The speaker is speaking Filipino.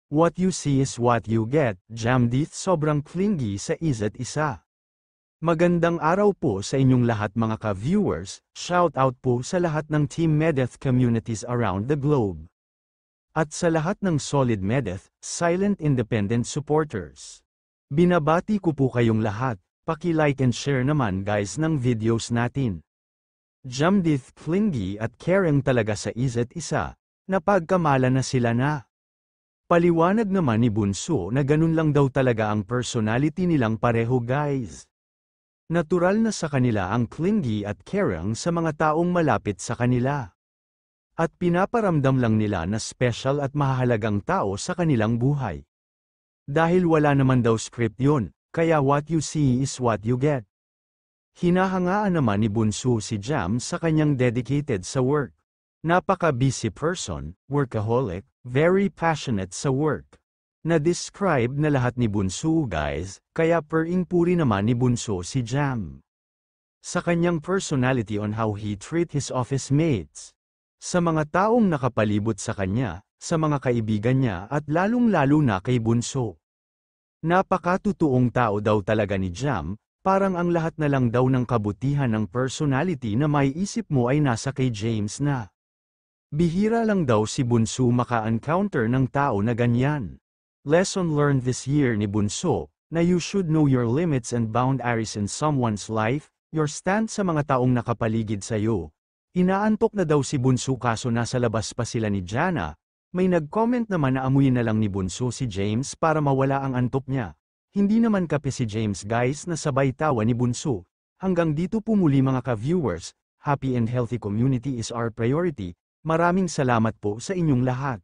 What you see is what you get, Jamdith sobrang clingy sa isa't isa. Magandang araw po sa inyong lahat mga ka-viewers, shout out po sa lahat ng Team Medeth communities around the globe. At sa lahat ng Solid Medeth, Silent Independent supporters. Binabati ko po kayong lahat, paki-like and share naman guys ng videos natin. Jamdith clingy at caring talaga sa isa't isa, napagkamala na sila na. Paliwanag naman ni Bunso na ganun lang daw talaga ang personality nilang pareho guys. Natural na sa kanila ang clingy at caring sa mga taong malapit sa kanila. At pinaparamdam lang nila na special at mahalagang tao sa kanilang buhay. Dahil wala naman daw script yun, kaya what you see is what you get. Hinahangaan naman ni Bunso si Jam sa kanyang dedicated sa work. Napaka-busy person, workaholic, very passionate sa work. Na-describe na lahat ni Bunso guys, kaya puri naman ni Bunso si Jam. Sa kanyang personality on how he treat his office mates. Sa mga taong nakapalibot sa kanya, sa mga kaibigan niya at lalong-lalo na kay Bunso. Napakatutuong tao daw talaga ni Jam, parang ang lahat na lang daw ng kabutihan ng personality na may isip mo ay nasa kay James na. Bihira lang daw si Bunso maka-encounter ng tao na ganyan. Lesson learned this year ni Bunso, na you should know your limits and boundaries in someone's life, your stand sa mga taong nakapaligid sa'yo. Inaantok na daw si Bunso kaso nasa labas pa sila ni Jana, may nag-comment naman na amuyin na lang ni Bunso si James para mawala ang antok niya. Hindi naman kape si James guys na sabay tawa ni Bunso. Hanggang dito po muli mga ka-viewers, happy and healthy community is our priority. Maraming salamat po sa inyong lahat.